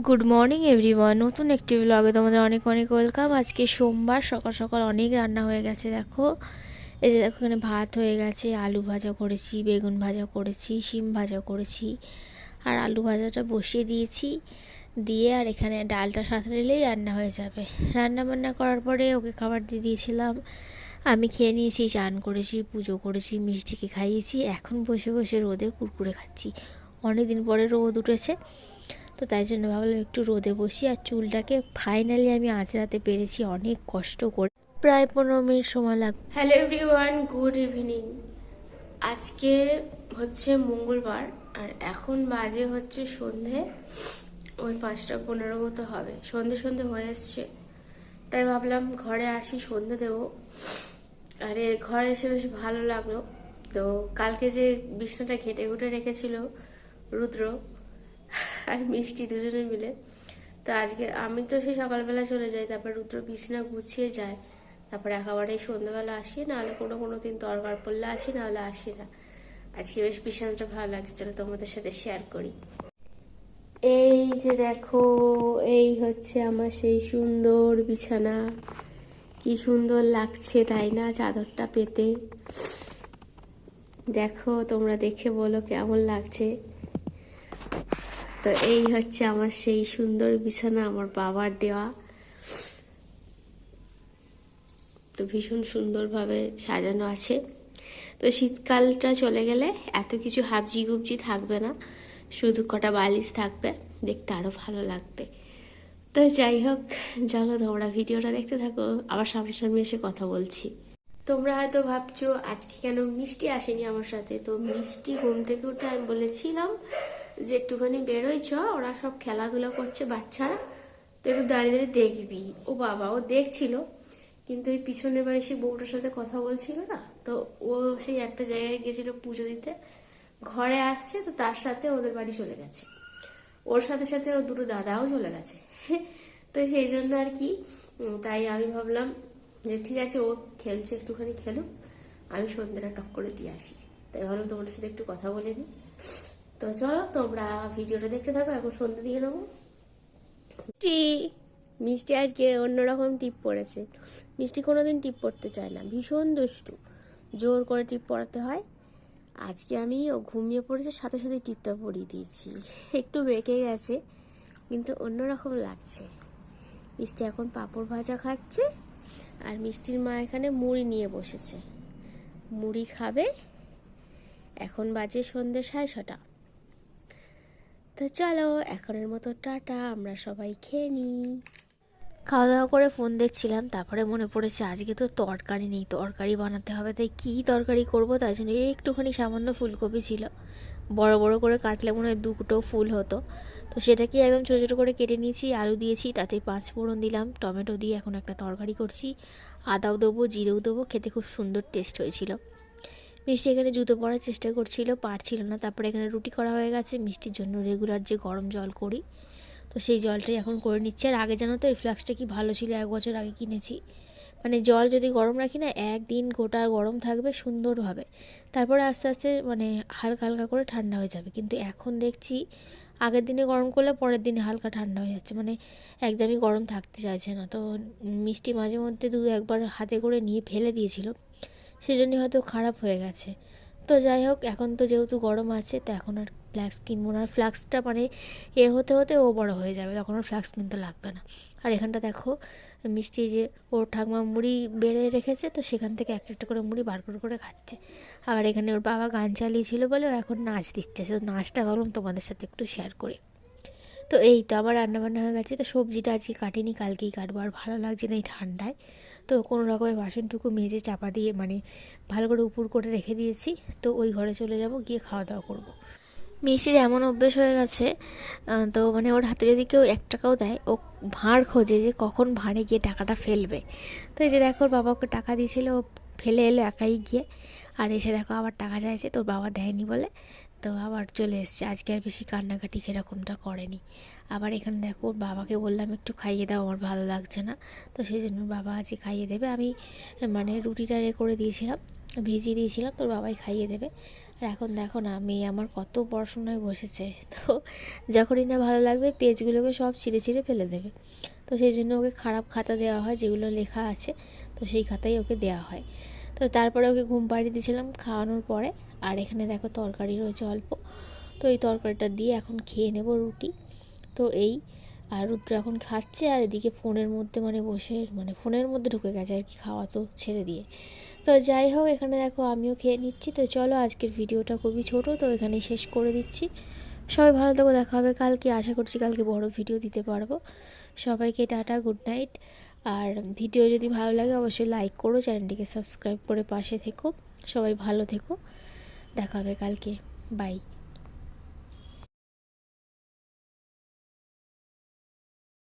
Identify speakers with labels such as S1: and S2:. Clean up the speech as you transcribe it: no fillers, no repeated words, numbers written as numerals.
S1: Good morning everyone, নতুন একটি ব্লগে তোমাদের অনেক অনেক ওয়েলকাম। আজকে সোমবার, সকাল সকাল অনেক রান্না হয়ে গেছে। দেখো, এই যে দেখো, এখানে ভাত হয়ে গেছে, আলু ভাজা করেছি, বেগুন ভাজা করেছি, শিম ভাজা করেছি, আর আলু ভাজাটা বসিয়ে দিয়েছি। দিয়ে আর এখানে ডালটা সাথে নিলেই রান্না হয়ে যাবে। রান্না বান্না করার পরে ওকে খাবার দিয়ে দিয়েছিলাম, আমি খেয়ে নিয়েছি, চান করেছি, পুজো করেছি, মিষ্টিকে খাইয়েছি। এখন বসে বসে রোদে কুরকুরে খাচ্ছি। অনেক দিন পরে রোদ উঠেছে, তো তাই জন্য ভাবলাম একটু রোদে বসি। আর চুলটাকে ফাইনালি আমি আঁচড়াতে পেরেছি অনেক কষ্ট করে, প্রায় 15 মিনিট সময় লাগবে। Hello everyone, good evening. আজকে হচ্ছে মঙ্গলবার, আর এখন বাজে হচ্ছে সন্ধে ওই 5টা 15 মতো হবে। সন্ধে সন্ধে হয়ে এসছে, তাই ভাবলাম ঘরে আসি, সন্ধে দেবো। আরে ঘরে এসে বেশ ভালো লাগলো। তো কালকে যে বিছনাটা ঘেটে ঘুটে রেখেছিল রুদ্র আর মিষ্টি দুজনে মিলে, তো আজকে আমি তো সেই সকালবেলা চলে যাই, তারপর রুদ্র বিছনা গুছিয়ে যায়, তারপর একেবারে সন্ধ্যাবেলা আসি, নাহলে কোনো কোনো দিন দরকার পড়লে আসি, নাহলে আসি না। আজকে বেশ বিছানাটা ভালো লাগছে, চলো তোমাদের সাথে শেয়ার করি। এই যে দেখো, এই হচ্ছে আমার সেই সুন্দর বিছানা। কি সুন্দর লাগছে তাই না চাদরটা পেতে? দেখো, তোমরা দেখে বলো কেমন লাগছে। তো এই হচ্ছে আমার সেই সুন্দর বিছানা, আমার বাবার দেওয়া। তো ভীষণ সুন্দরভাবে সাজানো আছে। তো শীতকালটা চলে গেলে এত কিছু হাবজি গুবজি থাকবে না, শুধু কটা বালিশ থাকবে, দেখতে আরো ভালো লাগবে। তো যাই হোক, চলো তোমরা ভিডিওটা দেখতে থাকো, আবার সামনাসামনি এসে কথা বলছি। তোমরা হয়তো ভাবছো আজকে কেন মিষ্টি আসেনি আমার সাথে। তো মিষ্টি ঘুম থেকে উঠে আমি বলেছিলাম যে একটুখানি বেরোই চ, ওরা সব খেলাধুলা করছে বাচ্চারা, তো একটু দাঁড়িয়ে দাঁড়িয়ে দেখবি। ও বাবা, ও দেখছিল, কিন্তু ওই পিছনের বাড়ি সে বউটার সাথে কথা বলছিল না, তো ও সেই একটা জায়গায় গেছিল পুজো দিতে, ঘরে আসছে, তো তার সাথে ওদের বাড়ি চলে গেছে। ওর সাথে সাথে ওর দুটো দাদাও চলে গেছে। তো সেই জন্য আর কি, তাই আমি ভাবলাম যে ঠিক আছে, ও খেলছে, একটুখানি খেলুক, আমি সন্ধ্যেটা টক করে দিয়ে আসি। তাই ভাবলাম তোমাদের সাথে একটু কথা বলে নিই। তো চলো তোমরা ভিডিওটা দেখতে থাকো, এখন সন্ধ্যে দিয়ে নেবো। মিষ্টি, মিষ্টি আজকে অন্যরকম টিপ পড়েছে। মিষ্টি কোনোদিন টিপ পড়তে চায় না, ভীষণ দুষ্টু, জোর করে টিপ পড়াতে হয়। আজকে আমি ও ঘুমিয়ে পড়েছে, সাথে সাথে টিপটা পরিয়ে দিয়েছি। একটু বেঁকে গেছে, কিন্তু অন্যরকম লাগছে। মিষ্টি এখন পাঁপড় ভাজা খাচ্ছে, আর মিষ্টির মা এখানে মুড়ি নিয়ে বসেছে, মুড়ি খাবে। এখন বাজে সন্ধ্যে 6:30। তো চলো এখনের মতো টাটা, আমরা সবাই খেয়ে নিই। খাওয়া দাওয়া করে ফোন দেখছিলাম, তারপরে মনে পড়েছে আজকে তো তরকারি নেই, তরকারি বানাতে হবে। তাই কী তরকারি করব, তাই জন্য একটুখানি সামান্য ফুলকপি ছিল, বড় বড় করে কাটলে মনে হয় 2 ফুল হতো। তো সেটাকে একদম ছোটো ছোটো করে কেটে নিয়েছি, আলু দিয়েছি, তাতে 5 ফোড়ন দিলাম, টমেটো দিয়ে এখন একটা তরকারি করছি। আদাও দেবো, জিরেও দেবো, খেতে খুব সুন্দর টেস্ট হয়েছিল। মিষ্টি এখানে জুতো পরার চেষ্টা করছিল, পারছিল না। তারপরে এখানে রুটি করা হয়ে গেছে, মিষ্টির জন্য রেগুলার যে গরম জল করি, তো সেই জলটাই এখন করে নিচ্ছে। আর আগে জানো তো এই ফ্লাক্সটা কি ভালো ছিল, 1 বছর আগে কিনেছি। মানে জল যদি গরম রাখি না, একদিন গোটা গরম থাকবে সুন্দরভাবে, তারপরে আস্তে আস্তে মানে হালকা হালকা করে ঠান্ডা হয়ে যাবে। কিন্তু এখন দেখছি আগের দিনে গরম করলে পরের দিনে হালকা ঠান্ডা হয়ে যাচ্ছে, মানে একদমই গরম থাকতে চাইছে না। তো মিষ্টি মাঝে মধ্যে 2-1 বার হাতে করে নিয়ে ফেলে দিয়েছিল, সেজন্যই হয়তো খারাপ হয়ে গেছে। তো যাই হোক, এখন তো যেহেতু গরম আছে, তো এখন আর ফ্লাক্স কিনবো না। আর ফ্লাক্সটা মানে হতে হতে ও বড় হয়ে যাবে, তখন আর ফ্লাক্স কিনতে লাগবে না। আর এখানটা দেখো, মিষ্টি যে ওর ঠাকমা মুড়ি বেড়ে রেখেছে, তো সেখান থেকে একটা একটা করে মুড়ি বার করে খাচ্ছে। আবার এখানে ওর বাবা গান চালিয়েছিল বলে ও এখন নাচ দিচ্ছে, তো নাচটা ভাবলাম তোমাদের সাথে একটু শেয়ার করি। তো এই তো আমার রান্নাবান্না হয়ে গেছে। তো সবজিটা আজকে কাটিনি, কালকেই কাটবো, আর ভালো লাগছে না এই ঠান্ডায়। তো কোনো রকমের বাসনটুকু মেজে চাপা দিয়ে মানে ভালো করে উপুর করে রেখে দিয়েছি। তো ওই ঘরে চলে যাব, গিয়ে খাওয়া দাওয়া করবো। মিষ্টির এমন অভ্যেস হয়ে গেছে, তো মানে ওর হাতে যদি কেউ 1 টাকাও দেয়, ও ভাঁড় খোঁজে যে কখন ভাঁড়ে গিয়ে টাকাটা ফেলবে। তো এই যে দেখো, ওর বাবা ওকে টাকা দিয়েছিল, ও ফেলে এলো একাই গিয়ে, আর এসে দেখো আবার টাকা চাইছে, তোর বাবা দেয়নি বলে তো আবার চলে এসছে। আজকে আর বেশি কান্নাকাটি সেরকমটা করেনি। আবার এখানে দেখো, ওর বাবাকে বললাম একটু খাইয়ে দাও, আমার ভালো লাগছে না, তো সেই জন্য বাবা আজকে খাইয়ে দেবে। আমি মানে রুটিটা করে দিয়েছিলাম, ভিজিয়ে দিয়েছিলাম, তোর বাবাই খাইয়ে দেবে।
S2: আর এখন দেখো না, মেয়ে আমার কত পড়াশোনায় বসেছে। তো যখনই না ভালো লাগবে পেজগুলোকে সব ছিঁড়ে ছিঁড়ে ফেলে দেবে। তো সেই জন্য ওকে খারাপ খাতা দেওয়া হয়, যেগুলো লেখা আছে তো সেই খাতাই ওকে দেওয়া হয়। তো তারপরে ওকে ঘুম পাড়িয়ে দিয়েছিলাম খাওয়ানোর পরে। আর এখানে দেখো তরকারি রয়েছে অল্প, তো এই তরকারিটা দিয়ে এখন খেয়ে নেব রুটি। তো এই, আর রুদ্র এখন খাচ্ছে, আর এদিকে ফোনের মধ্যে বসে ফোনের মধ্যে ঢুকে গেছে আর কি, খাওয়া তো ছেড়ে দিয়ে। তো যাই হোক, এখানে দেখো আমিও খেয়ে নিচ্ছি। তো চলো, আজকের ভিডিওটা খুবই ছোট, তো এখানেই শেষ করে দিচ্ছি। সবাই ভালো থাকো, দেখা হবে কালকে। আশা করছি কালকে বড় ভিডিও দিতে পারবো। সবাইকে টাটা, গুড নাইট। আর ভিডিও যদি ভালো লাগে অবশ্যই লাইক করো, চ্যানেলটিকে সাবস্ক্রাইব করে পাশে থেকো। সবাই ভালো থেকো, দেখা হবে কালকে। বাই।